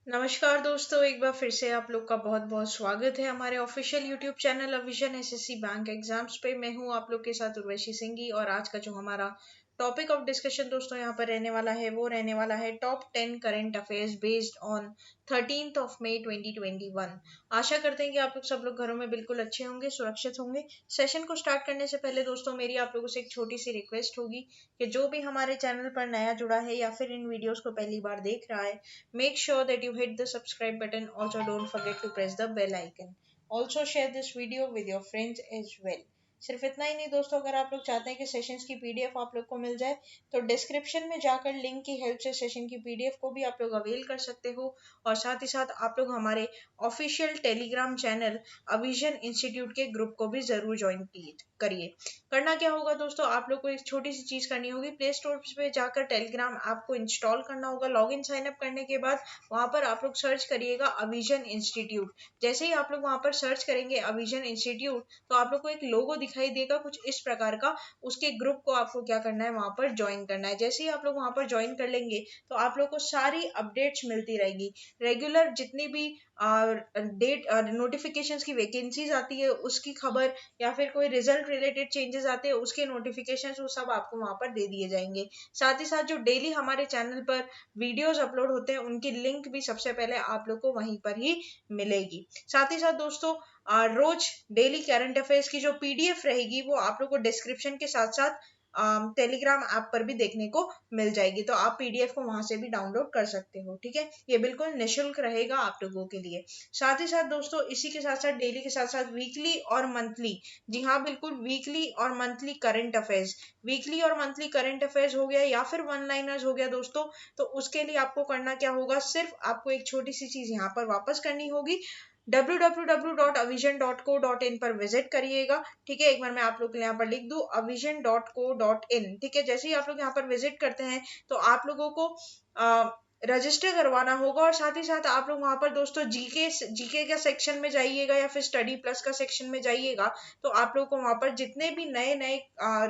नमस्कार दोस्तों, एक बार फिर से आप लोग का बहुत बहुत स्वागत है हमारे ऑफिशियल यूट्यूब चैनल अविजन एसएससी बैंक एग्जाम्स पे। मैं हूं आप लोग के साथ उर्वशी सिंघी और आज का जो हमारा टॉपिक ऑफ डिस्कशन दोस्तों यहाँ पर रहने वाला है वो रहने वाला है top 10 current affairs based on 13th of May 2021। आशा करते हैं कि आप लोग सब लोग घरों में बिल्कुल अच्छे होंगे, सुरक्षित होंगे। सेशन को स्टार्ट करने से पहले दोस्तों मेरी आप लोगों से एक छोटी सी रिक्वेस्ट होगी कि जो भी हमारे चैनल पर नया जुड़ा है या फिर इन वीडियोस को पहली बार देख रहा है, make sure that you hit the subscribe button. Also, don't forget to press the bell icon. Also, share this video with your friends as well. सिर्फ इतना ही नहीं दोस्तों, अगर आप लोग चाहते हैं कि सेशंस की पीडीएफ आप लोग को मिल जाए तो डिस्क्रिप्शन में जाकर लिंक की हेल्प से सेशन की पीडीएफ को भी आप लोग अवेल कर सकते हो। और साथ ही साथ आप लोग हमारे ऑफिशियल टेलीग्राम चैनल अविजन इंस्टीट्यूट के ग्रुप को भी जरूर ज्वाइन करिए। करना क्या होगा दोस्तों, आप लोग को एक छोटी सी चीज करनी होगी, प्ले स्टोर पे जाकर टेलीग्राम ऐप को इंस्टॉल करना होगा। लॉगिन साइन अप करने के बाद वहां पर आप लोग सर्च करिएगा अविजन इंस्टीट्यूट। जैसे ही आप लोग वहां पर सर्च करेंगे अविजन इंस्टीट्यूट तो आप लोग को एक लोगो दिखाई देगा कुछ इस प्रकार का। उसके ग्रुप को आपको क्या करना है, वहां पर ज्वाइन करना है। जैसे ही आप लोग वहां पर ज्वाइन कर लेंगे तो आप लोग को सारी अपडेट्स मिलती रहेगी। रेगुलर जितनी भी डेट नोटिफिकेशंस की वैकेंसीज आती है उसकी खबर या फिर कोई रिजल्ट रिलेटेड चेंजेस आते हैं उसके नोटिफिकेशंस वो सब आपको वहां पर दे दिए जाएंगे। साथ ही साथ जो डेली हमारे चैनल पर वीडियोस अपलोड होते हैं उनकी लिंक भी सबसे पहले आप लोग को वहीं पर ही मिलेगी। साथ ही साथ दोस्तों रोज डेली करंट अफेयर्स की जो पीडीएफ रहेगी वो आप लोग को डिस्क्रिप्शन के साथ साथ टेलीग्राम ऐप पर भी देखने को मिल जाएगी, तो आप पीडीएफ को वहां से भी डाउनलोड कर सकते हो। ठीक है, ये बिल्कुल निशुल्क रहेगा आप लोगों के लिए। साथ ही साथ दोस्तों इसी के साथ साथ डेली के साथ साथ वीकली और मंथली, जी हाँ बिल्कुल वीकली और मंथली करंट अफेयर्स, वीकली और मंथली करंट अफेयर्स हो गया या फिर वन लाइनर्स हो गया दोस्तों। तो उसके लिए आपको करना क्या होगा, सिर्फ आपको एक छोटी सी चीज यहाँ पर वापस करनी होगी। www.avision.co.in पर विजिट करिएगा। ठीक है, एक बार मैं आप लोग के लिए यहाँ पर लिख दूं avision.co.in। ठीक है, जैसे ही आप लोग यहाँ पर विजिट करते हैं तो आप लोगों को रजिस्टर करवाना होगा। और साथ ही साथ आप लोग वहां पर दोस्तों जीके का सेक्शन में जाइएगा या फिर स्टडी प्लस का सेक्शन में जाइएगा तो आप लोग को वहां पर जितने भी नए नए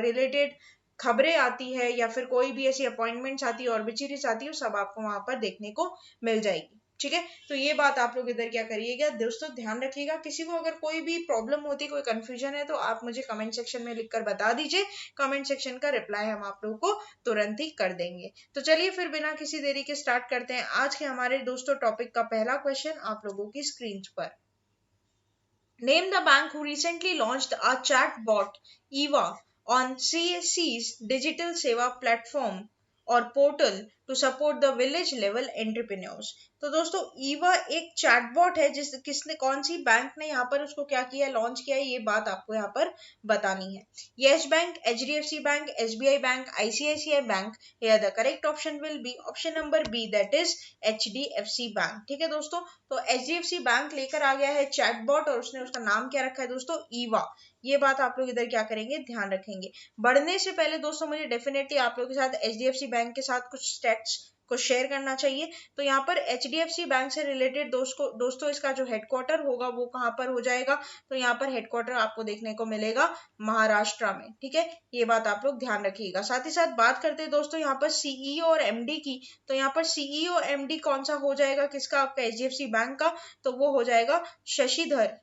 रिलेटेड खबरें आती है या फिर कोई भी ऐसी अपॉइंटमेंट्स आती है और बिचीरीज आती है सब आपको वहां पर देखने को मिल जाएगी। ठीक है, तो ये बात आप लोग इधर क्या करिएगा दोस्तों, ध्यान रखिएगा। किसी को अगर कोई भी प्रॉब्लम होती, कोई कंफ्यूजन है तो आप मुझे कमेंट सेक्शन में लिखकर बता दीजिए। कमेंट सेक्शन का रिप्लाई हम आप लोगों को तुरंत ही कर देंगे। तो चलिए फिर बिना किसी देरी के स्टार्ट करते हैं आज के हमारे दोस्तों टॉपिक का पहला क्वेश्चन आप लोगों की स्क्रीन पर। Name the bank who recently launched a chatbot EVA on CSC's digital seva platform और portal to support the village level entrepreneurs. तो दोस्तों ईवा एक चैटबॉट है जिस किसने कौन सी बैंक ने यहाँ पर उसको क्या किया, लॉन्च किया है, ये बात आपको यहाँ पर बतानी है। Yes Bank, HDFC Bank, SBI Bank, ICICI Bank, या the correct option will be option number B that is HDFC Bank. ठीक है दोस्तों, तो एचडीएफसी बैंक लेकर आ गया है चैटबॉट और उसने उसका नाम क्या रखा है दोस्तों, ईवा। ये बात आप लोग इधर क्या करेंगे, ध्यान रखेंगे। बढ़ने से पहले दोस्तों मुझे डेफिनेटली आप लोगों के साथ एचडीएफसी बैंक के साथ कुछ स्टैट्स को शेयर करना चाहिए। तो यहाँ पर एचडीएफसी बैंक से रिलेटेड दोस्तों इसका जो हेडक्वार्टर होगा वो कहाँ पर हो जाएगा, तो यहाँ पर हेडक्वार्टर आपको देखने को मिलेगा महाराष्ट्र में। ठीक है, ये बात आप लोग ध्यान रखिएगा। साथ ही साथ बात करते हैं दोस्तों यहाँ पर सीईओ और एमडी की, तो यहाँ पर सीईओ एमडी कौन सा हो जाएगा किसका, आपका एचडीएफसी बैंक का, तो वो हो जाएगा शशिधर।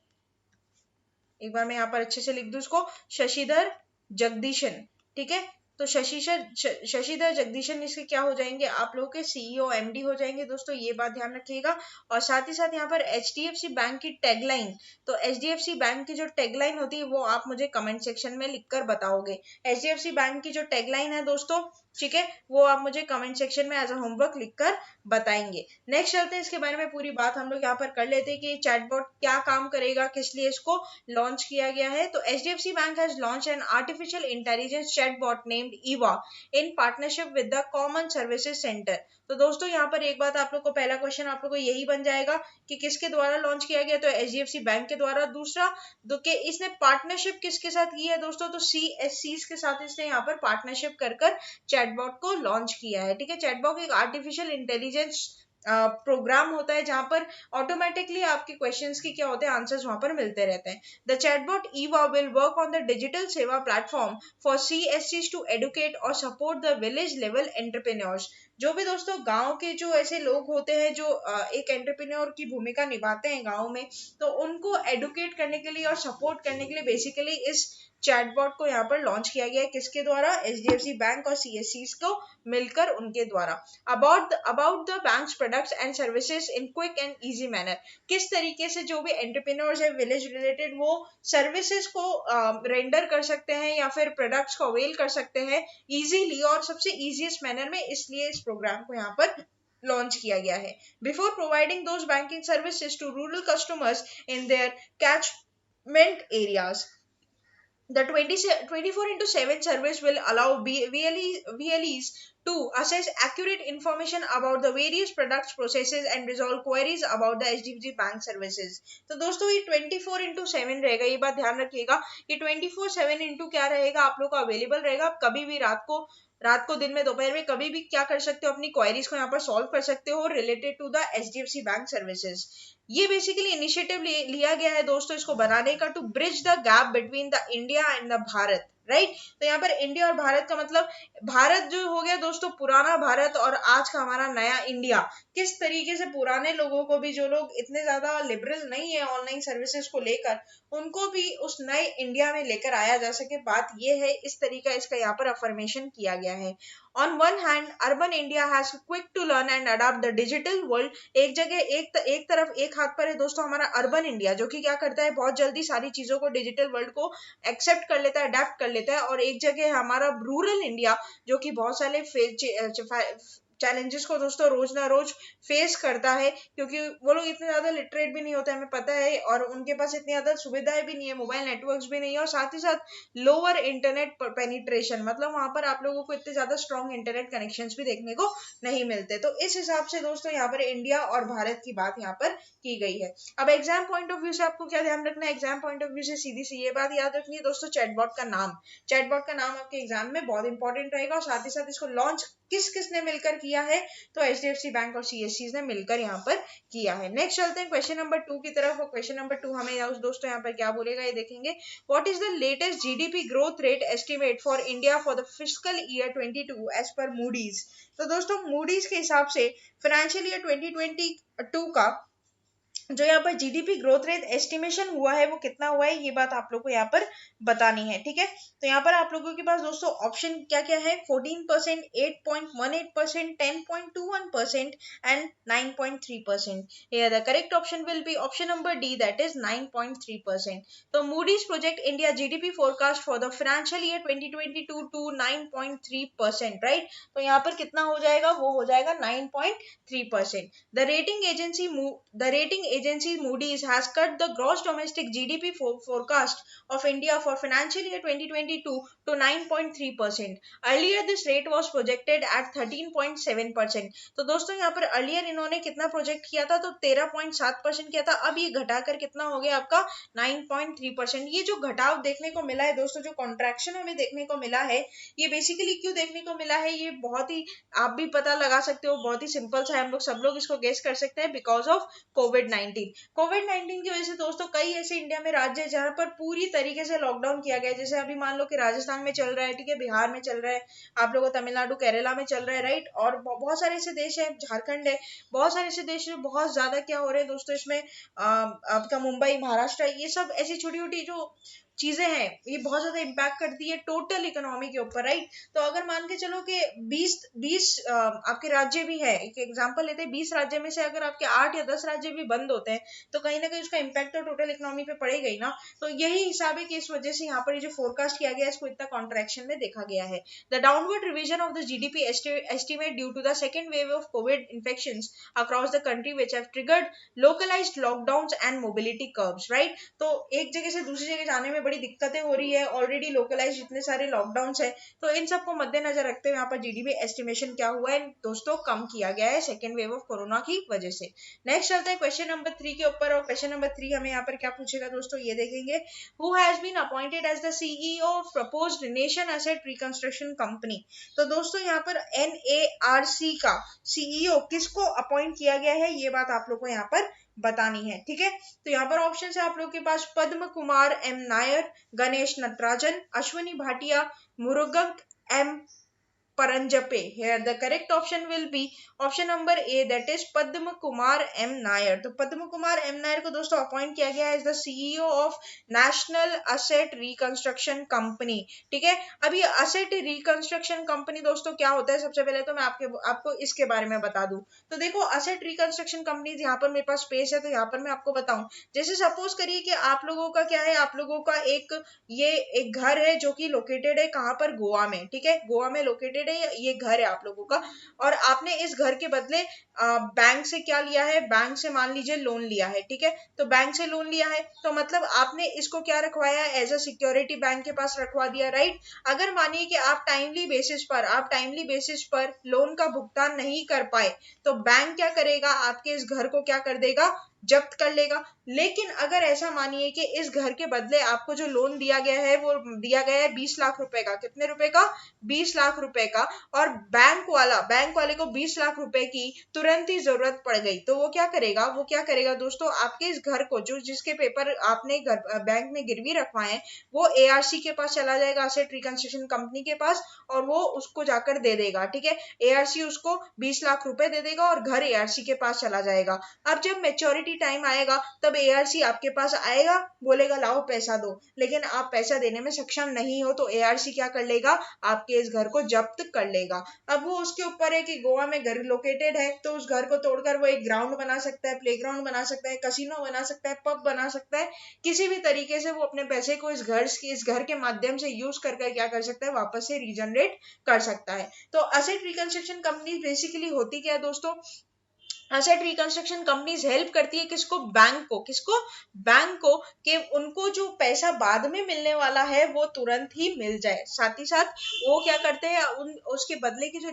एक बार मैं यहाँ पर अच्छे से लिख दूं इसको, शशिधर जगदीशन। ठीक है, तो शशिधर जगदीशन इसके क्या हो जाएंगे, आप लोगों के सीईओ एमडी हो जाएंगे दोस्तों, ये बात ध्यान रखिएगा। और साथ ही साथ यहाँ पर एचडीएफसी बैंक की टैगलाइन, तो एचडीएफसी बैंक की जो टैगलाइन होती है वो आप मुझे कमेंट सेक्शन में लिखकर बताओगे। एचडीएफसी बैंक की जो टैगलाइन है दोस्तों, ठीक है, वो आप मुझे कमेंट सेक्शन में एज अ होमवर्क लिखकर बताएंगे। नेक्स्ट चलते हैं, इसके बारे में पूरी बात हम लोग यहाँ पर कर लेते हैं कि चैटबॉट क्या काम करेगा, किस लिए इसको लॉन्च किया गया है। तो HDFC bank has launch an artificial intelligence chatbot named Eva in partnership with the common services centre. तो दोस्तों यहाँ पर एक बात आप लोग को, पहला क्वेश्चन आप लोग को यही बन जाएगा कि किसके द्वारा लॉन्च किया गया, तो एचडीएफसी बैंक के द्वारा। दूसरा तो कि इसने पार्टनरशिप किसके साथ की है दोस्तों, तो सीएससी के साथ इसने यहाँ पर पार्टनरशिप कर चैटबॉट को लॉन्च किया है। ठीक है, चैटबॉट एक आर्टिफिशियल इंटेलिजेंस प्रोग्राम होता है जहां पर ऑटोमेटिकली आपके क्वेश्चंस की क्या होते हैं, आंसर्स वहां पर मिलते रहते हैं। The chatbot Eva will work on the digital सेवा प्लेटफॉर्म फॉर सीएससीज टू एडुकेट और support the village level entrepreneurs. जो भी दोस्तों गांव के जो ऐसे लोग होते हैं जो एक एंटरप्रेन्योर की भूमिका निभाते हैं गांव में, तो उनको एडुकेट करने के लिए और सपोर्ट करने के लिए बेसिकली इस चैटबॉट को यहाँ पर लॉन्च किया गया है। किसके द्वारा? एचडीएफसी बैंक और सीएससी को मिलकर उनके द्वारा। About the banks products and services in quick and easy manner, किस तरीके से जो भी एंटरप्रेन्योर्स है विलेज रिलेटेड वो सर्विसेज को रेंडर कर सकते हैं या फिर प्रोडक्ट्स को अवेल कर सकते हैं इजीली और सबसे इजीएस्ट मैनर में, इसलिए इस प्रोग्राम को यहाँ पर लॉन्च किया गया है। Before providing those banking services to rural customers in their catchment areas, the 24/7 service will allow VLEs to assess accurate information about the various products, processes and resolve queries about the HDFC Bank services। तो दोस्तों ये 24/7 रहेगा, ये बात ध्यान रखिएगा। ये 24/7 into क्या रहेगा, आप लोग का अवेलेबल रहेगा। आप कभी भी रात को दिन में दोपहर में कभी भी क्या कर सकते हो, अपनी क्वेरीज को यहाँ पर सॉल्व कर सकते हो related to the HDFC bank services. ये बेसिकली इनिशिएटिव लिया गया है दोस्तों इसको बनाने का, to bridge the gap between the India and the Bharat, right. तो यहाँ पर इंडिया और भारत का मतलब, भारत जो हो गया दोस्तों पुराना भारत और आज का हमारा नया इंडिया, किस तरीके से पुराने लोगों को भी, जो लोग इतने ज्यादा लिबरल नहीं है ऑनलाइन सर्विसेज को लेकर, उनको भी उस नए इंडिया में लेकर आया जा सके, बात ये है। इस तरीका इसका यहाँ पर अफर्मेशन किया गया है। On one hand, urban India has quick to learn and adapt the digital world। एक जगह एक तरफ एक हाथ पर है दोस्तों हमारा अर्बन इंडिया, जो कि क्या करता है, बहुत जल्दी सारी चीजों को, डिजिटल वर्ल्ड को एक्सेप्ट कर लेता है, अडेप्ट कर लेता है। और एक जगह है हमारा रूरल इंडिया, जो कि बहुत सारे चैलेंजेस को दोस्तों रोज ना रोज फेस करता है, क्योंकि वो लोग इतने ज्यादा लिटरेट भी नहीं होते, हमें पता है, और उनके पास इतनी ज्यादा सुविधाएं भी नहीं है, मोबाइल नेटवर्क्स भी नहीं है, और साथ ही साथ लोअर इंटरनेट पेनिट्रेशन, मतलब वहां पर आप लोगों को इतने ज्यादा स्ट्रॉन्ग इंटरनेट कनेक्शंस भी देखने को नहीं मिलते। तो इस हिसाब से दोस्तों यहाँ पर इंडिया और भारत की बात यहाँ पर की गई है। अब एग्जाम पॉइंट ऑफ व्यू से आपको क्या ध्यान रखना है, एग्जाम पॉइंट ऑफ व्यू से सीधी सी ये बात याद रखनी है दोस्तों, चैटबॉट का नाम आपके एग्जाम में बहुत इंपॉर्टेंट रहेगा, और साथ ही साथ इसको लॉन्च किसने मिलकर किया है, तो एचडीएफसी बैंक और सीएससी ने मिलकर यहाँ पर किया है। नेक्स्ट चलते हैं क्वेश्चन नंबर 2 की तरफ। और क्वेश्चन नंबर 2 हमें दोस्तों यहाँ पर क्या बोलेगा ये देखेंगे। What is the latest GDP growth rate estimate for India for the fiscal year 22 as per Moody's. तो दोस्तों मूडीज के हिसाब से फाइनेंशियल ईयर 2022 का जो यहाँ पर जीडीपी ग्रोथ रेट एस्टिमेशन हुआ है वो कितना हुआ है, ये बात आप लोग को यहाँ पर बतानी है, ठीक है। तो यहाँ पर आप लोगों के पास दोस्तों ऑप्शन क्या क्या है, 14%, 8.18%, 10.21% and 9.3%। The correct option will be option number D, that is 9.3%। तो Moody's project India GDP forecast for the financial year 2022 to 9.3%, right. तो यहाँ पर कितना हो जाएगा, वो हो जाएगा 9.3%। The rating agency Moody's has cut the gross domestic GDP forecast of India for financial year 2022 to 9.3%. Earlier this rate was projected at 13.7%. तो दोस्तों यहाँ पर earlier इन्होंने कितना प्रोजेक्ट किया था, तो 13.7% किया था। अब ये घटाकर कितना हो गया आपका 9.3%। ये जो घटाव देखने को मिला है दोस्तों, जो कॉन्ट्रैक्शन हमें देखने को मिला है, ये बेसिकली क्यों देखने को मिला है, ये बहुत ही आप भी पता लगा सकते हो, बहुत ही सिंपल सा है, हम लोग सब लोग इसको गेस कर सकते हैं, बिकॉज ऑफ कोविड-19। कोविड-19 की वजह से दोस्तों कई ऐसे इंडिया में राज्य है जहां पर पूरी तरीके से लॉकडाउन किया गया है। जैसे अभी मान लो कि राजस्थान में चल रहा है, ठीक है, बिहार में चल रहा है, आप लोगों को तमिलनाडु केरला में चल रहा है, राइट। और बहुत सारे ऐसे देश है, झारखंड है, बहुत सारे ऐसे देश है, बहुत ज्यादा क्या हो रहे हैं दोस्तों इसमें, आपका मुंबई, महाराष्ट्र, ये सब ऐसी छोटी छोटी जो चीजें हैं, ये बहुत ज्यादा इम्पैक्ट करती है टोटल इकोनॉमी के ऊपर, राइट। तो अगर मान के चलो कि 20 आपके राज्य भी है, एक एग्जांपल लेते हैं, 20 राज्य में से अगर आपके 8 या 10 राज्य भी बंद होते हैं, तो कहीं ना कहीं उसका इम्पैक्ट तो टोटल इकोनॉमी पे पड़ेगा ही ना। तो यही हिसाब है कि इस वजह से यहाँ पर जो फोरकास्ट किया गया है, इसको इतना कॉन्ट्रैक्शन में देखा गया है। The downward revision of the GDP estimate due to the second wave of COVID infections across the country which have triggered localised lockdowns and mobility curbs, right. तो एक जगह से दूसरी जगह जाने में बड़ी दिक्कतें हो रही है, ऑलरेडी लोकलाइज इतने सारे लॉकडाउन्स है, तो इन सबको मद्देनजर रखते हुए यहाँ पर जीडीपी एस्टिमेशन क्या हुआ है दोस्तों, कम किया गया है सेकेंड वेव ऑफ कोरोना की वजह से। नेक्स्ट चलते हैं क्वेश्चन नंबर 3 के ऊपर। और क्वेश्चन नंबर 3 हमें यहाँ पर क्या पूछेगा दोस्तों, ये देखेंगे। Who has been appointed as the CEO of proposed nation asset reconstruction company. तो दोस्तों यहाँ पर NARC का सीईओ किसको अपॉइंट किया गया है, ये बात आप लोग को यहाँ पर बतानी है, ठीक है। तो यहाँ पर ऑप्शन है आप लोग के पास पद्म Kumar M Nair, Ganesh Natarajan, Ashwani Bhatia, Murugan M Paranjape. Here the correct option will be option number A, that is Padma Kumar M Nair. तो पद्म कुमार एम नायर को दोस्तों अपॉइंट किया गया है as the CEO of national asset reconstruction company. ठीक है, अब ये असेट रिकंस्ट्रक्शन कंपनी दोस्तों क्या होता है, सबसे पहले तो मैं आपको इसके बारे में बता दूं। तो देखो असेट रिकंस्ट्रक्शन कंपनी, यहाँ पर मेरे पास स्पेस है तो यहाँ पर मैं आपको बताऊं। जैसे सपोज करिए कि आप लोगों का क्या है, आप लोगों का एक घर है जो कि लोकेटेड है कहाँ पर, गोवा में। ठीक है, गोवा में लोकेटेड है ये घर है आप लोगों का, और आपने इस घर के बदले बैंक से क्या लिया है, बैंक से मान लीजिए लोन लिया है। ठीक है, तो बैंक से लोन लिया है तो मतलब आपने इसको क्या रखवाया, एज अ सिक्योरिटी बैंक के पास रखवा दिया, राइट। अगर मानिए कि आप टाइमली बेसिस पर लोन का भुगतान नहीं कर पाए तो बैंक क्या करेगा, आपके इस घर को क्या कर देगा, जब्त कर लेगा। लेकिन अगर ऐसा मानिए कि इस घर के बदले आपको जो लोन दिया गया है वो दिया गया है 20 लाख रुपए का, कितने रुपए का, 20 लाख रुपए का, और बैंक वाले को 20 लाख रुपए की तुरंत ही जरूरत पड़ गई, तो वो क्या करेगा दोस्तों, आपके इस घर को जो जिसके पेपर आपने बैंक में गिरवी रखवाए हैं वो एआरसी के पास चला जाएगा, असेट रिकंस्ट्रक्शन कंपनी के पास, और वो उसको जाकर दे देगा। ठीक है, एआरसी उसको 20 लाख रुपए दे देगा और घर एआरसी के पास चला जाएगा। अब जब मेच्योरिटी टाइम आएगा तब एआरसी आपके पास आएगा, बोलेगा लाओ पैसा दो, लेकिन आप पैसा देने में सक्षम नहीं हो तो एआरसी क्या कर लेगा, आपके इस घर को जब्त कर लेगा। अब वो उसके ऊपर है कि गोवा में घर लोकेटेड है तो उस घर को तोड़कर वो एक ग्राउंड बना सकता है, प्लेग्राउंड बना सकता है, कसिनो बना सकता है, पब बना सकता है, किसी भी तरीके से वो अपने पैसे को इस घर के माध्यम से यूज कर क्या कर सकता है, वापस से रीजनरेट कर सकता है। तो असेट रिकंस्ट्रक्शन कंपनी बेसिकली होती क्या है दोस्तों, असेट रिकंस्ट्रक्शन कंपनीज हेल्प करती है किसको, बैंक को कि उनको जो पैसा बाद में मिलने वाला है वो तुरंत ही मिल जाए। साथ ही साथ वो क्या करते हैं, उसके बदले की जो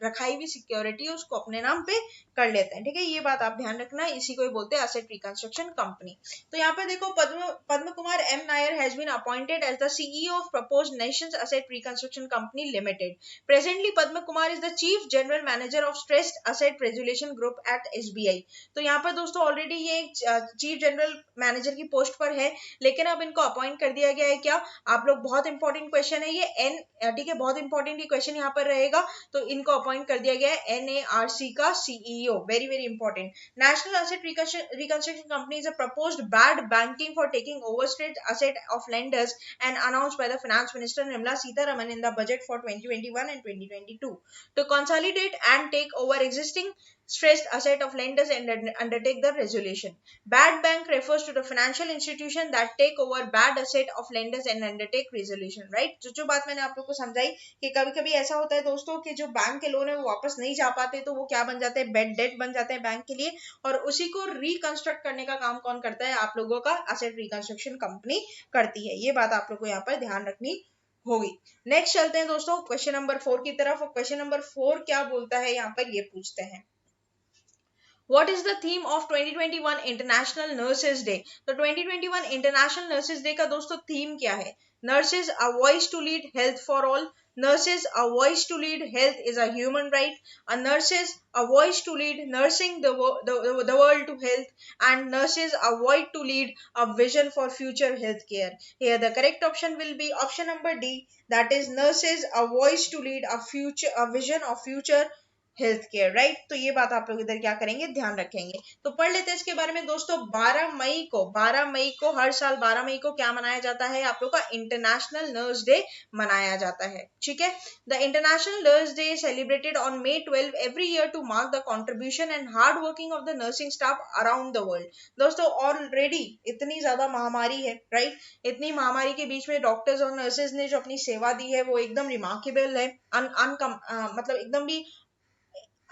रखाई हुई सिक्योरिटी है उसको अपने नाम पे कर लेते हैं। ठीक है, ये बात आप ध्यान रखना, इसी को बोलते हैं असेट रिकंस्ट्रक्शन कंपनी। तो यहाँ पे देखो Padma Kumar M Nair has been appointed as the CEO of proposed nations asset reconstruction company limited. Presently Padma Kumar is the chief general manager of stressed asset resolution group at SBI। तो यहाँ पर दोस्तों ऑलरेडी ये chief general manager की post पर है, लेकिन अब इनको अपॉइंट कर दिया गया है क्या, आप लोग, बहुत इंपॉर्टेंट क्वेश्चन है ये ठीक है, बहुत इंपॉर्टेंट ये क्वेश्चन यहाँ पर रहेगा, तो इनको अपॉइंट कर दिया गया है NARC का CEO, very very important. National asset reconstruction company is a proposed bad banking for taking over stage asset of lenders and announced by the finance minister Nirmala Sitharaman in the budget for 2021 and 2022 to consolidate and take over existing stressed asset of lenders and undertake the resolution. Bad bank refers to the financial institution that take over bad asset of lenders and undertake resolution, right? जो बात मैंने आप लोग को समझाई कि कभी कभी ऐसा होता है दोस्तों कि जो बैंक के लोन है वो वापस नहीं जा पाते तो वो क्या बन जाते हैं, बेड डेट बन जाते हैं बैंक के लिए, और उसी को रिकंस्ट्रक्ट करने का काम कौन करता है, आप लोगों का असेट रिकंस्ट्रक्शन कंपनी करती है। ये बात आप लोग को यहाँ पर ध्यान रखनी होगी। नेक्स्ट चलते हैं दोस्तों क्वेश्चन नंबर 4 की तरफ, और क्वेश्चन नंबर 4 क्या बोलता है, यहाँ पर ये पूछते हैं, What is the theme of 2021 International Nurses Day? तो 2021 International Nurses Day का दोस्तों थीम क्या है, Nurses a voice to lead health for all. Nurses a voice to lead health is a human right. A nurses a voice to lead nursing the world to health, and nurses a voice to lead a vision for future health care. Here the correct option will be option number D, that is nurses a voice to lead a vision of future health care, right. तो ये बात आप लोग इधर क्या करेंगे, ध्यान रखेंगे। तो पढ़ लेते हैं इसके बारे में दोस्तों। 12 मई को हर साल 12 मई को क्या मनाया जाता है, आप लोग का इंटरनेशनल नर्स डे मनाया जाता है। ठीक है, the international nurse day celebrated on May 12 every year to mark the contribution and hard working of the nursing staff around the world. दोस्तों ऑलरेडी इतनी ज्यादा महामारी है, राइट, इतनी महामारी के बीच में डॉक्टर्स और नर्सेज ने जो अपनी सेवा दी है वो एकदम रिमार्केबल है, मतलब एकदम भी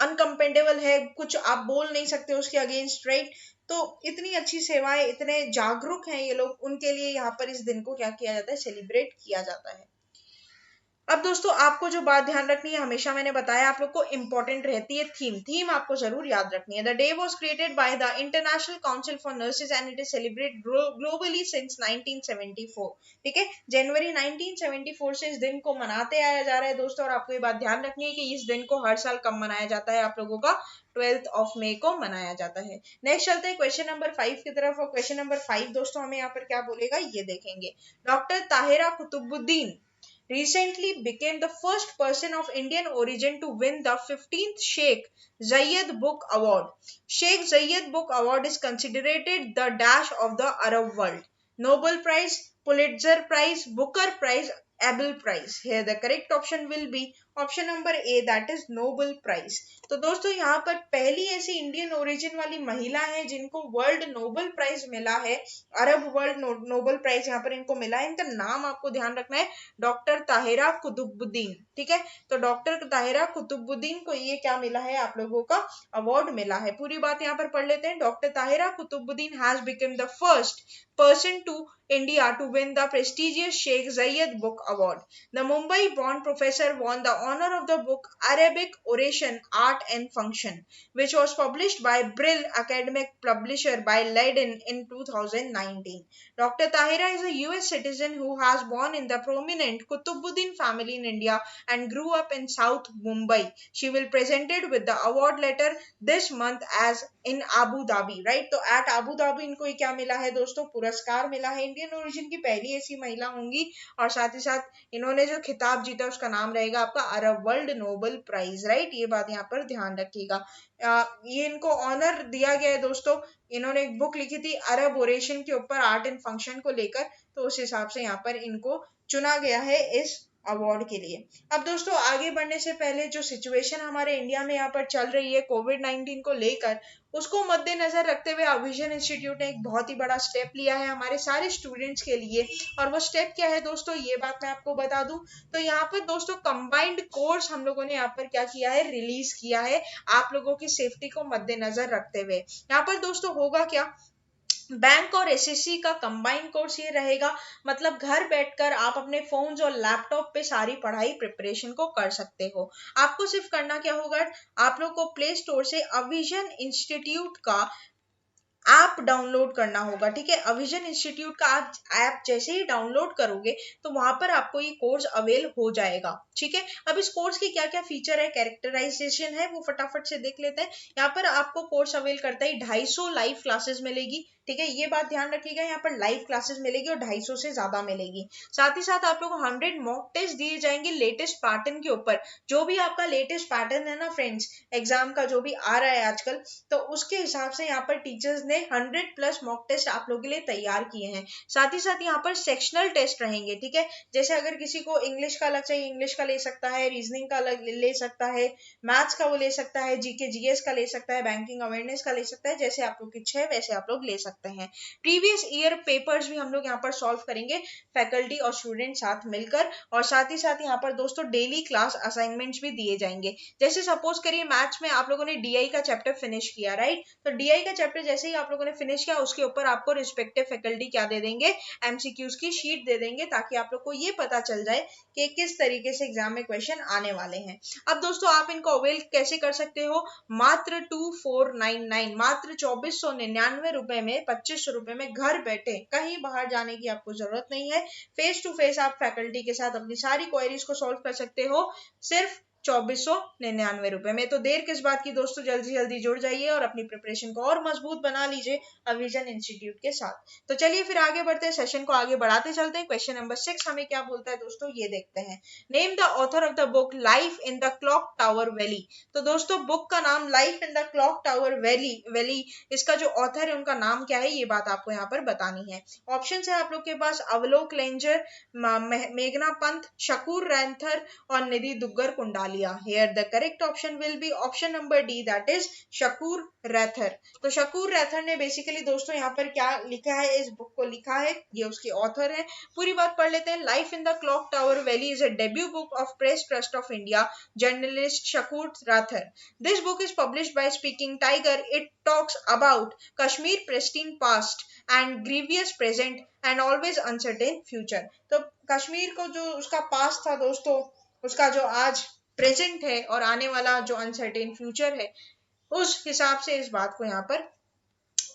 अनकम्पेंडेबल है, कुछ आप बोल नहीं सकते उसके अगेंस्ट, राइट। तो इतनी अच्छी सेवाएं, इतने जागरूक हैं ये लोग, उनके लिए यहाँ पर इस दिन को क्या किया जाता है, सेलिब्रेट किया जाता है। अब दोस्तों आपको जो बात ध्यान रखनी है, हमेशा मैंने बताया आप लोग को इंपॉर्टेंट रहती है थीम आपको जरूर याद रखनी है। The day was created by the international council for nurses and it is celebrated globally since 1974। ठीक है, जनवरी 1974 से इस दिन को मनाते आया जा रहा है दोस्तों। और आपको ये बात ध्यान रखनी है कि इस दिन को हर साल कब मनाया जाता है, आप लोगों का 12 मई को मनाया जाता है। नेक्स्ट चलते हैं क्वेश्चन नंबर 5 की तरफ, और क्वेश्चन नंबर 5 दोस्तों हमें यहाँ पर क्या बोलेगा ये देखेंगे। Doctor Tahira Qutbuddin recently became the first person of Indian origin to win the 15th Sheikh Zayed Book Award. Sheikh Zayed Book Award is considered the dash of the Arab world. Nobel Prize, Pulitzer Prize, Booker Prize, Abel Prize. Here the correct option will be option number A, that is Nobel Prize. तो दोस्तों यहाँ पर पहली ऐसी Indian origin वाली महिला है जिनको वर्ल्ड नोबेल प्राइज मिला है, अरब वर्ल्ड नोबेल प्राइज यहाँ पर इनको मिला है। इनका नाम आपको ध्यान रखना है, डॉक्टर ताहिरा कुतुबुद्दीन। ठीक है, तो डॉक्टर ताहिरा कुतुबुद्दीन को ये क्या मिला है, आप लोगों का अवार्ड मिला है। पूरी बात यहाँ पर पढ़ लेते हैं। Doctor Tahira Qutbuddin has become the first person to India to win the prestigious Sheikh Zayed Book Award. The Mumbai-born professor won the honor of the book Arabic Oration, Art and Function, which was published by Brill Academic Publisher by Leiden in 2019. Dr. Tahira is a US citizen who has born in the prominent Kutubuddin family in India and grew up in South Mumbai. She will presented with the award letter this month as in Abu Dhabi, right? तो at Abu Dhabi इनको ये क्या मिला है दोस्तों, पुरस्कार मिला है। इंडियन ओरिजिन की पहली ऐसी महिला होंगी और साथ ही साथ इन्होंने जो खिताब जीता उसका नाम रहेगा आपका Arab world Nobel prize, right? ये बात यहाँ पर ध्यान रखिएगा। ये इनको ऑनर दिया गया है दोस्तों। इन्होंने एक बुक लिखी थी अरब ओरेशन के ऊपर, आर्ट एंड फंक्शन को लेकर, तो उस हिसाब से यहाँ पर इनको चुना गया है इस अवार्ड के लिए। अब दोस्तों आगे बढ़ने से पहले जो सिचुएशन हमारे इंडिया में यहाँ पर चल रही है कोविड-19 को लेकर, उसको मद्देनजर रखते हुए अविजन इंस्टीट्यूट ने एक बहुत ही बड़ा स्टेप लिया है हमारे सारे स्टूडेंट्स के लिए। और वो स्टेप क्या है दोस्तों, ये बात मैं आपको बता दूं तो यहाँ पर दोस्तों कंबाइंड कोर्स हम लोगों ने यहाँ पर क्या किया है, रिलीज किया है आप लोगों की सेफ्टी को मद्देनजर रखते हुए। यहाँ पर दोस्तों होगा क्या, बैंक और एसएससी का कंबाइंड कोर्स ये रहेगा, मतलब घर बैठकर आप अपने फोन्स और लैपटॉप पे सारी पढ़ाई प्रिपरेशन को कर सकते हो। आपको सिर्फ करना क्या होगा, आप लोग को प्ले स्टोर से अविजन इंस्टीट्यूट का ऐप डाउनलोड करना होगा। ठीक है, अविजन इंस्टीट्यूट का आप ऐप जैसे ही डाउनलोड करोगे तो वहां पर आपको ये कोर्स अवेल हो जाएगा। ठीक है, अब इस कोर्स की क्या क्या फीचर है, कैरेक्टराइजेशन है, वो फटाफट से देख लेते हैं। यहाँ पर आपको कोर्स अवेल करता है 250 लाइव क्लासेस मिलेगी। ठीक है, ये बात ध्यान रखिएगा, यहाँ पर लाइव क्लासेस मिलेगी और 250 से ज्यादा मिलेगी। साथ ही साथ आप लोगों को 100 मॉक टेस्ट दिए जाएंगे लेटेस्ट पैटर्न के ऊपर। जो भी आपका लेटेस्ट पैटर्न है ना फ्रेंड्स, एग्जाम का जो भी आ रहा है आजकल, तो उसके हिसाब से यहाँ पर टीचर्स ने 100+ मॉक टेस्ट आप लोगों के लिए तैयार किए हैं। साथ ही साथ यहाँ पर सेक्शनल टेस्ट रहेंगे। ठीक है, जैसे अगर किसी को इंग्लिश का अलग चाहिए, इंग्लिश का ले सकता है, रीजनिंग का अलग ले सकता है, मैथ्स का वो ले सकता है, जीके जीएस का ले सकता है, बैंकिंग अवेयरनेस का ले सकता है। जैसे आप लोग की इच्छा है वैसे आप लोग ले सकते हैं। प्रीवियस ईयर पेपर्स भी हम लोग यहाँ पर सॉल्व करेंगे फैकल्टी और स्टूडेंट साथ मिलकर। और साथ ही साथ यहाँ पर दोस्तों डेली क्लास असाइनमेंट्स भी दिए जाएंगे। जैसे सपोज करिए मैथ्स में आप लोगों ने डीआई का चैप्टर फिनिश किया, राइट? तो डीआई का चैप्टर जैसे ही आप लोगों ने फिनिश किया उसके ऊपर आपको रिस्पेक्टिव फैकल्टी क्या दे देंगे, एमसीक्यूज की शीट दे देंगे, ताकि आप लोग को ये पता चल जाए कि किस तरीके से एग्जाम में क्वेश्चन आने वाले हैं। अब दोस्तों आप इनको अवेल कैसे कर सकते हो, मात्र 2499, मात्र 2499 रुपए में, 2500 रुपए में घर बैठे, कहीं बाहर जाने की आपको जरूरत नहीं है। फेस टू फेस आप फैकल्टी के साथ अपनी सारी क्वेरीज को सॉल्व कर सकते हो सिर्फ 2499 रुपए में। तो देर किस बात की दोस्तों, जल्दी जल्दी जुड़ जाइए और अपनी प्रिपरेशन को और मजबूत बना लीजिए अविजन इंस्टीट्यूट के साथ। तो चलिए फिर आगे बढ़ते हैं, सेशन को आगे बढ़ाते चलते हैं। क्वेश्चन नंबर 6 हमें क्या बोलता है दोस्तों, ये देखते हैं। Name the author of the book life in the Clock Tower valley. तो दोस्तों बुक का नाम life in the Clock Tower valley, इसका जो ऑथर है उनका नाम क्या है, ये बात आपको यहाँ पर बतानी है। ऑप्शन है आप लोग के पास अवलोक लेंजर, मेघना पंत, शकूर रैंथर और Nidhi Duggar Kundalia. Here the correct option will be option number D, that is Shakoor Rather. तो शकूर रैथर ने बेसिकली दोस्तों यहाँ पर क्या लिखा है, इस बुक को लिखा है, ये उसके ऑथर है। पूरी बात पढ़ लेते हैं। Life in the Clock Tower Valley is a debut book of Press Trust of India journalist Shakoor Rather. This book is published by Speaking Tiger. It talks about Kashmir pristine past and grievous present and always uncertain future. तो कश्मीर को जो उसका past था दोस्तों, उसका जो आज present है और आने वाला जो अनसर्टेन फ्यूचर है, उस हिसाब से इस बात को यहाँ पर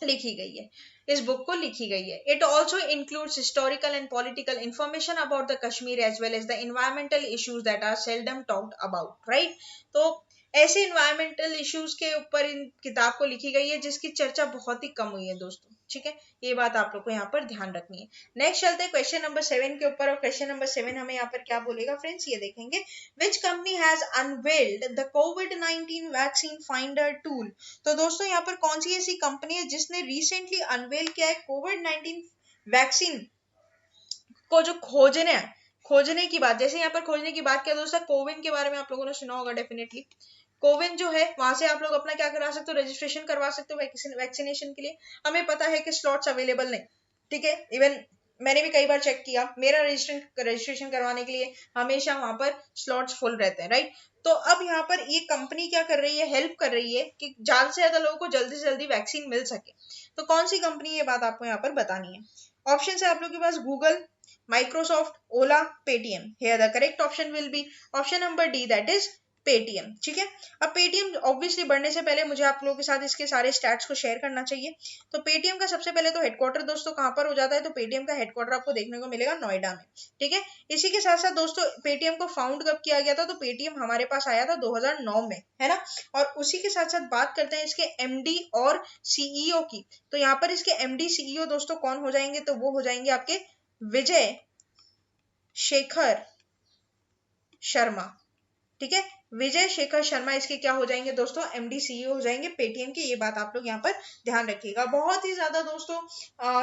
लिखी गई है, इस बुक को लिखी गई है। It also includes historical and political information about the Kashmir as well as the environmental issues that are seldom talked about, right? तो ऐसे इन्वायरमेंटल इश्यूज के ऊपर इन किताब को लिखी गई है जिसकी चर्चा बहुत ही कम हुई है दोस्तों। ठीक है, ये बात आप लोग को यहाँ पर ध्यान रखनी है। नेक्स्ट चलते हैं क्वेश्चन नंबर 7 के ऊपर, और क्वेश्चन नंबर 7 हमें यहाँ पर क्या बोलेगा फ्रेंड्स, ये देखेंगे। Which company has unveiled the covid vaccine finder tool. तो दोस्तों यहाँ पर कौन सी ऐसी कंपनी है जिसने रिसेंटली अनवेल किया है कोविड-19 वैक्सीन को जो खोजने की बात, जैसे यहाँ पर खोजने की बात किया दोस्तों, कोविन के बारे में आप लोगों ने सुना होगा डेफिनेटली। कोविन जो है वहां से आप लोग अपना क्या करा सकते हो, रजिस्ट्रेशन करवा सकते हो वैक्सीनेशन के लिए। हमें पता है कि स्लॉट्स अवेलेबल नहीं, ठीक है, इवन मैंने भी कई बार चेक किया, मेरा रजिस्ट्रेशन करवाने के लिए हमेशा वहां पर स्लॉट्स फुल रहते हैं, राइट। तो अब यहाँ पर ये कंपनी क्या कर रही है, हेल्प कर रही है कि ज्यादा से ज्यादा लोगों को जल्दी से जल्दी वैक्सीन मिल सके। तो कौन सी कंपनी, ये बात आपको यहाँ पर बतानी है। ऑप्शन है आप लोग के पास Google, Microsoft, Ola, Paytm. Here the correct option will be option number D, that is Paytm. ठीक है, अब पेटीएम ऑब्वियसली बढ़ने से पहले मुझे आप लोगों के साथ इसके सारे स्टैट्स को शेयर करना चाहिए। तो पेटीएम का सबसे पहले तो हेडक्वार्टर दोस्तों कहां पर हो जाता है, तो पेटीएम का हेडक्वार्टर आपको देखने को मिलेगा नोएडा में। ठीक है, इसी के साथ साथ दोस्तों पेटीएम को फाउंड कब किया गया था, तो पेटीएम हमारे पास आया था 2009 में, है ना। और उसी के साथ साथ बात करते हैं इसके एमडी और सीईओ की। तो यहाँ पर इसके एमडी सीईओ दोस्तों कौन हो जाएंगे, तो वो हो जाएंगे आपके विजय शेखर शर्मा। ठीक है, विजय शेखर शर्मा इसके क्या हो जाएंगे दोस्तों, एमडी सीईओ हो जाएंगे पेटीएम के। ये बात आप लोग यहाँ पर ध्यान रखिएगा। बहुत ही ज्यादा दोस्तों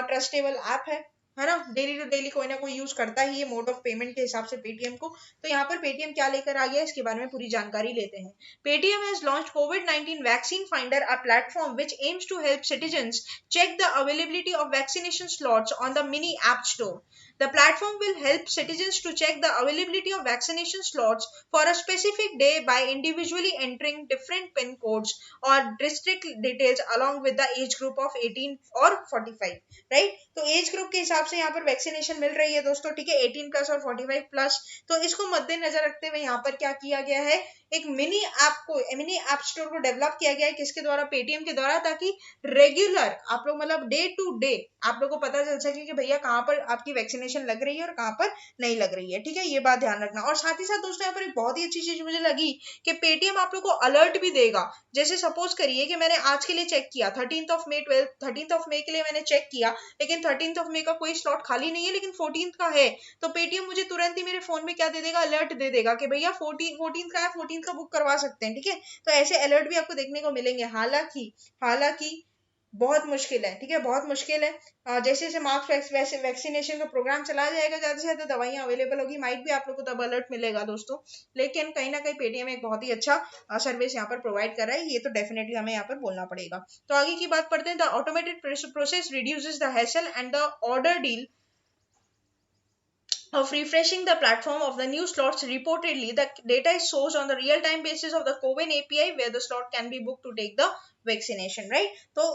ट्रस्टेबल ऐप है ना, डेली टू डेली कोई ना कोई यूज करता ही है मोड ऑफ पेमेंट के हिसाब से पेटीएम को। तो यहाँ पर पेटीएम क्या लेकर आ गया, इसके बारे में पूरी जानकारी लेते हैं। पेटीएम हैज लॉन्च्ड कोविड-19 vaccine finder, a platform which aims to help citizens check the availability of vaccination slots on the mini app store. The platform will help citizens to check the availability of vaccination slots for a specific day by individually entering different PIN codes or district details along with the age group of 18 or 45, right? तो age group के हिसाब से यहाँ पर vaccination मिल रही है दोस्तों, ठीक है, 18 प्लस और 45 प्लस। तो इसको मद्देनजर रखते हुए यहाँ पर क्या किया गया है, एक मिनी ऐप स्टोर को डेवलप किया गया है, किसके द्वारा, पेटीएम के द्वारा, ताकि रेगुलर आप लोग मतलब डे टू डे आप लोग को पता चल सके कि भैया कहाँ पर आपकी वैक्सीनेशन लग रही है और कहाँ पर नहीं लग रही है। ठीक है, ये बात ध्यान रखना। और साथ ही साथ दोस्तों यहाँ पर एक बहुत ही अच्छी चीज मुझे लगी कि पेटीएम आप लोग को अलर्ट भी देगा। जैसे सपोज करिए कि मैंने आज के लिए चेक किया 13th ऑफ मे के लिए मैंने चेक किया, लेकिन 13th ऑफ मे का कोई स्लॉट खाली नहीं है, लेकिन 14th का है, तो पेटीएम मुझे तुरंत ही मेरे फोन में क्या दे देगा, अलर्ट दे देगा कि भैया 14th का है, 14th का बुक करवा सकते हैं। ठीक है, तो ऐसे अलर्ट भी आपको देखने को मिलेंगे। हालांकि बहुत मुश्किल है, ठीक है, बहुत मुश्किल है। जैसे जैसे मार्क्स वैक्सीनेशन का प्रोग्राम चलाया जाएगा, ज्यादा से ज्यादा दवाइयां अवेलेबल होगी, माइट भी आप लोग को तब अलर्ट मिलेगा दोस्तों। लेकिन कहीं ना कहीं पेटीएम एक बहुत ही अच्छा सर्विस यहाँ पर प्रोवाइड कर रहा है, ये तो डेफिनेटली हमें यहाँ पर बोलना पड़ेगा। तो आगे की बात पढ़ते हैं। The automated process reduces the hassle and the order deal of refreshing the platform of the new slots. Reportedly, the data is sourced on the real-time basis of the Cowen API, where the slot can be booked to take the vaccination, right? तो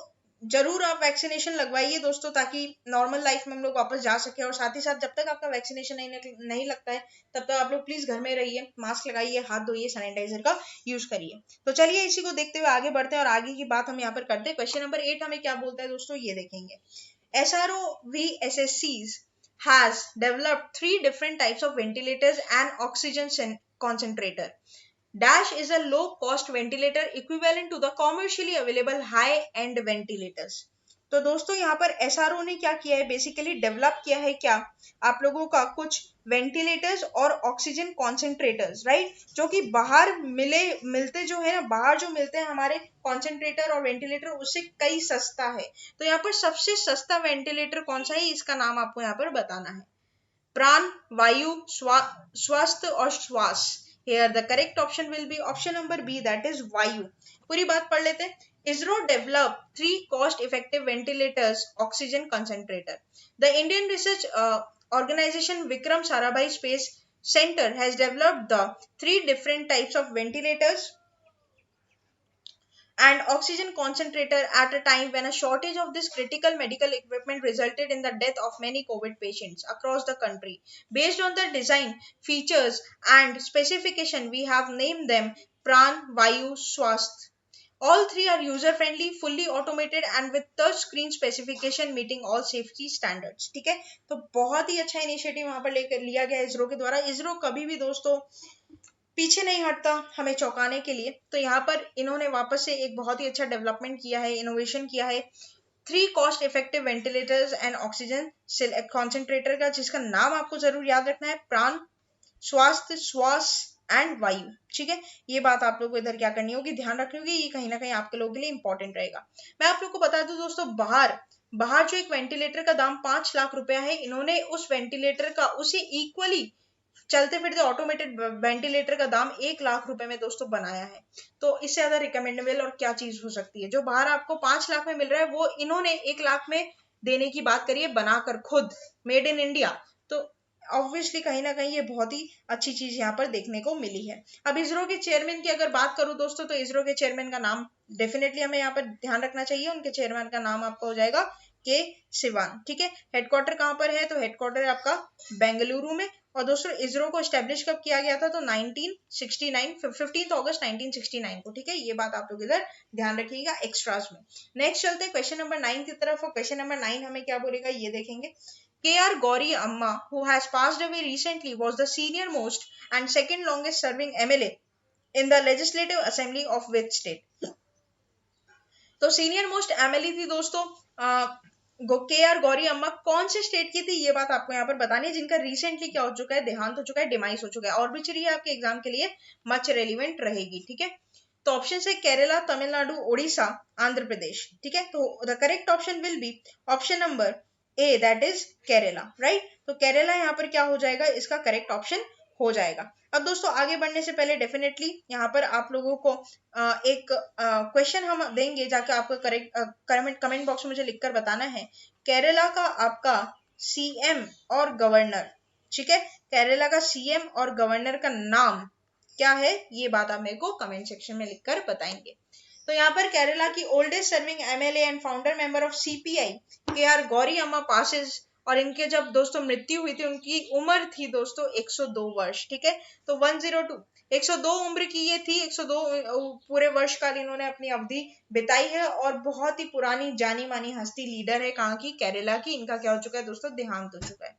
जरूर आप vaccination लगवाइए दोस्तों, ताकि normal life में हम लोग वापस जा सके। और साथ ही साथ जब तक आपका वैक्सीनेशन नहीं लगता है, तब तक आप लोग प्लीज घर में रहिए, मास्क लगाइए, हाथ धोइए, सैनिटाइजर का यूज करिए। तो चलिए इसी को देखते हुए आगे बढ़ते हैं और आगे की बात हम यहाँ पर करते हैं। क्वेश्चन नंबर 8 हमें क्या बोलता है दोस्तों, ये देखेंगे। SRO-VSSCs has developed 3 different types of ventilators and oxygen concentrator. Dash is a low-cost ventilator equivalent to the commercially available high-end ventilators. तो दोस्तों यहाँ पर एसआरओ ने क्या किया है, बेसिकली डेवलप किया है क्या, आप लोगों का कुछ वेंटिलेटर्स और ऑक्सीजन कॉन्सेंट्रेटर्स, राइट, जो कि बाहर मिलते जो है ना, बाहर जो मिलते हैं हमारे कॉन्सेंट्रेटर और वेंटिलेटर, उससे कई सस्ता है। तो यहाँ पर सबसे सस्ता वेंटिलेटर कौन सा है, इसका नाम आपको यहाँ पर बताना है। प्राण, वायु, स्वास्थ्य और श्वास। Here the correct option will be option number B, that is वायु। पूरी बात पढ़ लेते हैं। ISRO developed 3 cost-effective ventilators, oxygen concentrator. The Indian Research Organization Vikram Sarabhai Space Center has developed the 3 different types of ventilators and oxygen concentrator at a time when a shortage of this critical medical equipment resulted in the death of many COVID patients across the country. Based on the design, features and specification, we have named them Pran, Vayu, Swasth. All 3 are user-friendly, fully automated and with touch screen specification meeting all safety standards. ठीक है, तो बहुत ही अच्छा initiative यहाँ पर लेकर लिया गया इसरो के द्वारा। इसरो कभी भी दोस्तों पीछे नहीं हटता हमें चौंकाने के लिए। तो यहाँ पर इन्होंने वापस से एक बहुत ही अच्छा डेवलपमेंट किया है, इनोवेशन किया है। 3 cost effective ventilators and oxygen concentrator का, जिसका नाम आपको जरूर याद रखना है, प्राण, स्वास्थ्य, श्वास एंड वायु। ठीक है, ये बात आप लोग को इधर क्या करनी होगी, ध्यान रखनी होगी, ये कहीं ना कहीं आपके लोगों के लिए इंपॉर्टेंट रहेगा। मैं आप लोग को बता दूं दोस्तों, बाहर जो एक वेंटिलेटर का दाम 5 लाख रुपया है, इन्होंने उस वेंटिलेटर का उसी इक्वली चलते फिरते ऑटोमेटेड वेंटिलेटर का दाम 1 लाख रुपए में दोस्तों बनाया है। तो इससे ज्यादा रिकमेंडेबल और क्या चीज हो सकती है। जो बाहर आपको 5 लाख में मिल रहा है, वो इन्होंने 1 लाख में देने की बात करी है, बनाकर खुद, मेड इन इंडिया। तो ऑब्वियसली कहीं ना कहीं ये बहुत ही अच्छी चीज यहाँ पर देखने को मिली है। अब इसरो के चेयरमैन की अगर बात करूं दोस्तों, तो इसरो के चेयरमैन का नाम डेफिनेटली हमें यहाँ पर ध्यान रखना चाहिए। उनके चेयरमैन का नाम आपका हो जाएगा के सिवान। ठीक है, हेडक्वार्टर कहाँ पर है, तो हेडक्वार्टर आपका बेंगलुरु में। और दोस्तों इसरो को एस्टेब्लिश कब किया गया था, तो 1969, 15 अगस्त 1969 को। ठीक है, ये बात आप लोग इधर ध्यान रखिएगा एक्स्ट्रास में। नेक्स्ट चलते हैं क्वेश्चन नंबर 9 की तरफ। और क्वेश्चन नंबर 9 हमें क्या बोलेगा, ये देखेंगे। KR Gauri Amma, who has passed away recently, was the senior most and second longest serving MLA in the Legislative Assembly of which state? तो सीनियर मोस्ट एमएलए थी दोस्तों KR गौरी अम्मा, कौन से स्टेट की थी, ये बात आपको यहाँ पर बतानी है, जिनका रिसेंटली क्या हो चुका है, देहांत हो चुका है, डिमाइस हो चुका है। और भी आपके एग्जाम के लिए मच रेलिवेंट रहेगी। ठीक है, तो ऑप्शन है केरला, तमिलनाडु, ओडिशा, आंध्र प्रदेश। ठीक है, तो the correct option will be option number A, that is Kerala. Right, तो केरला यहाँ पर क्या हो जाएगा, इसका करेक्ट ऑप्शन हो जाएगा। अब दोस्तों आगे बढ़ने से पहले डेफिनेटली यहाँ पर आप लोगों को एक क्वेश्चन हम देंगे, जाकर आपको करेक्ट कमेंट बॉक्स में मुझे लिखकर बताना है, केरला का आपका सीएम और गवर्नर। ठीक है, केरला का सीएम और गवर्नर का नाम क्या है, ये बात आप मेरे को कमेंट सेक्शन में लिखकर बताएंगे। तो यहाँ पर केरला की oldest serving MLA and founder member of CPI KR Gauri अम्मा पासेस, और इनके जब दोस्तों मृत्यु हुई थी, उनकी उम्र थी दोस्तों 102 वर्ष। ठीक है, तो 102 102 उम्र की ये थी, 102 पूरे वर्ष काल इन्होंने अपनी अवधि बिताई है। और बहुत ही पुरानी जानी मानी हस्ती लीडर है, कहाँ की, केरला की। इनका क्या हो चुका है दोस्तों, देहांत हो चुका है।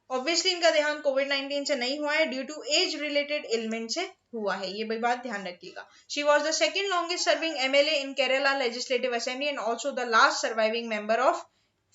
ऑब्वियसली इनका देहांत कोविड-19 से नहीं हुआ है, ड्यू टू एज रिलेटेड इलमेंट से हुआ है, ये भी बात ध्यान रखिएगा। She was the second longest serving MLA in Kerala legislative assembly and also the last surviving member of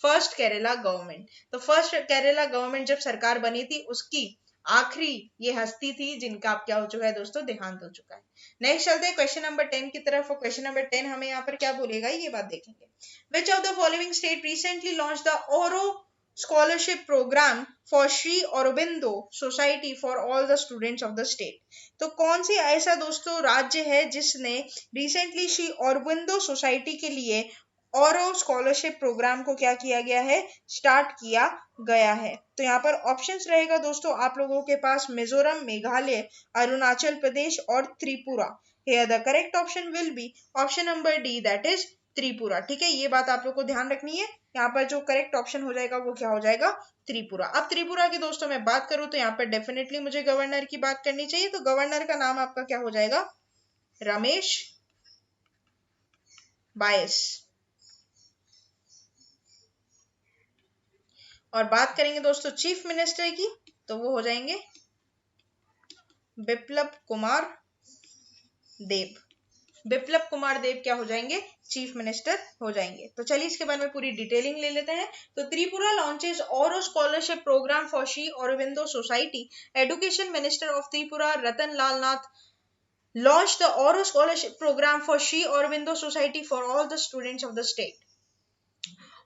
first Kerala government. तो फर्स्ट केरला गवर्नमेंट जब सरकार बनी थी, उसकी आखिरी ये हस्ती थी, जिनका आप क्या हो चुका है दोस्तों, देहांत हो चुका है। नेक्स्ट चलते हैं क्वेश्चन नंबर 10 की तरफ। और क्वेश्चन नंबर 10 हमें यहाँ पर क्या बोलेगा, ये बात देखेंगे। Which of the following state recently launch the Auro scholarship programme for Shri Aurobindo society for all the students of the state? तो कौन सी ऐसा दोस्तों राज्य है जिसने रिसेंटली श्री औरबिंदो सोसाइटी के लिए औरो स्कॉलरशिप प्रोग्राम को क्या किया गया है, स्टार्ट किया गया है? तो यहाँ पर ऑप्शंस रहेगा दोस्तों आप लोगों के पास, मिजोरम, मेघालय, अरुणाचल प्रदेश और Tripura. Here the correct option will be option number D, that is Tripura. ठीक है, ये बात आप लोग को ध्यान रखनी है। यहाँ पर जो करेक्ट ऑप्शन हो जाएगा वो क्या हो जाएगा, त्रिपुरा। अब त्रिपुरा की दोस्तों मैं बात करूं, तो यहाँ पर डेफिनेटली मुझे गवर्नर की बात करनी चाहिए। तो गवर्नर का नाम आपका क्या हो जाएगा, रमेश बायस। और बात करेंगे दोस्तों चीफ मिनिस्टर की, तो वो हो जाएंगे बिप्लब कुमार देब। बिप्लब कुमार देब क्या हो जाएंगे, चीफ मिनिस्टर हो जाएंगे। तो चलिए इसके बारे में पूरी डिटेलिंग ले लेते हैं। तो Tripura launches Auro scholarship programme for Shri Aurobindo society. Education minister of Tripura Ratan Lal Nath launched the Oro scholarship program for Sri Aurobindo Society for all the students of the state.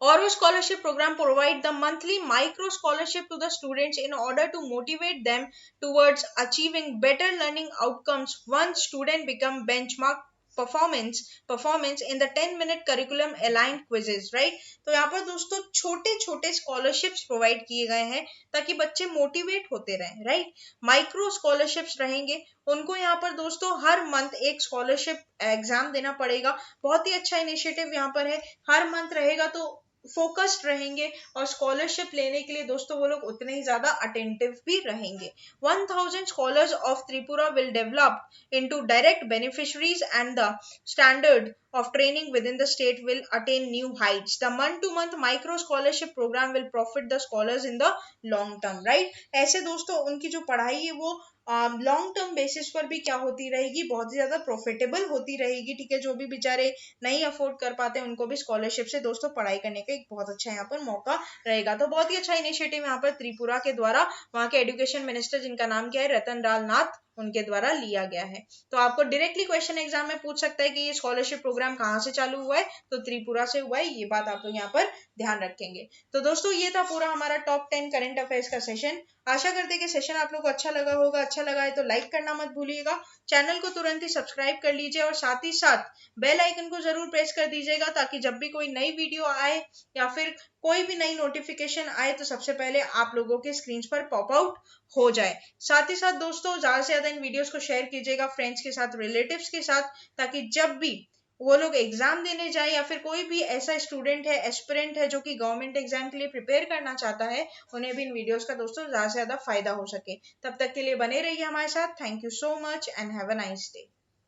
Oro scholarship program provide the monthly micro scholarship to the students in order to motivate them towards achieving better learning outcomes once student become benchmark performance in the 10-minute curriculum aligned quizzes, right? तो यहाँ पर दोस्तों छोटे छोटे scholarships provide किए गए हैं ताकि बच्चे मोटिवेट होते रहें, राइट? माइक्रो स्कॉलरशिप्स रहेंगे, उनको यहाँ पर दोस्तों हर मंथ एक स्कॉलरशिप एग्जाम देना पड़ेगा। बहुत ही अच्छा इनिशिएटिव यहाँ पर है। हर मंथ रहेगा तो फोकस्ड रहेंगे और स्कॉलरशिप लेने के लिए दोस्तों वो लोग उतने ही ज्यादा अटेंटिव भी रहेंगे। 1000 scholars of Tripura will develop into direct beneficiaries and the standard of training within the state will attain new heights. The month-to-month micro scholarship program will profit the scholars in the long term, right? ऐसे दोस्तों उनकी जो पढ़ाई है वो long term basis पर भी क्या होती रहेगी, बहुत ही ज्यादा प्रॉफिटेबल होती रहेगी। ठीक है, जो भी बेचारे नहीं अफोर्ड कर पाते उनको भी स्कॉलरशिप से दोस्तों पढ़ाई करने का एक बहुत अच्छा यहाँ पर मौका रहेगा। तो बहुत ही अच्छा इनिशिएटिव यहाँ पर त्रिपुरा के द्वारा वहाँ के एजुकेशन मिनिस्टर जिनका नाम क्या है रतन लाल नाथ, उनके द्वारा लिया गया है। तो आपको डायरेक्टली क्वेश्चन एग्जाम में पूछ सकता है कि ये स्कॉलरशिप प्रोग्राम कहाँ से चालू हुआ है, तो त्रिपुरा से हुआ है। ये बात आप लोग यहाँ पर ध्यान रखेंगे। तो दोस्तों ये था पूरा हमारा टॉप 10 करंट अफेयर्स का सेशन। आशा करते हैं कि सेशन आप लोग को अच्छा लगा होगा। अच्छा लगा है तो लाइक करना मत भूलिएगा, चैनल को तुरंत ही सब्सक्राइब कर लीजिए और साथ ही साथ बेल आइकन को जरूर प्रेस कर दीजिएगा, ताकि जब भी कोई नई वीडियो आए या फिर कोई भी नई नोटिफिकेशन आए तो सबसे पहले आप लोगों के स्क्रीन पर पॉप आउट हो जाए। साथ ही साथ दोस्तों ज्यादा से ज्यादा इन वीडियोस को शेयर कीजिएगा फ्रेंड्स के साथ, रिलेटिव्स के साथ, ताकि जब भी वो लोग एग्जाम देने जाए या फिर कोई भी ऐसा स्टूडेंट है, एस्पिरेंट है जो कि गवर्नमेंट एग्जाम के लिए प्रिपेयर करना चाहता है, उन्हें भी इन वीडियोस का दोस्तों ज्यादा से ज्यादा फायदा हो सके। तब तक के लिए बने रहिए हमारे साथ। Thank you so much and have a nice day.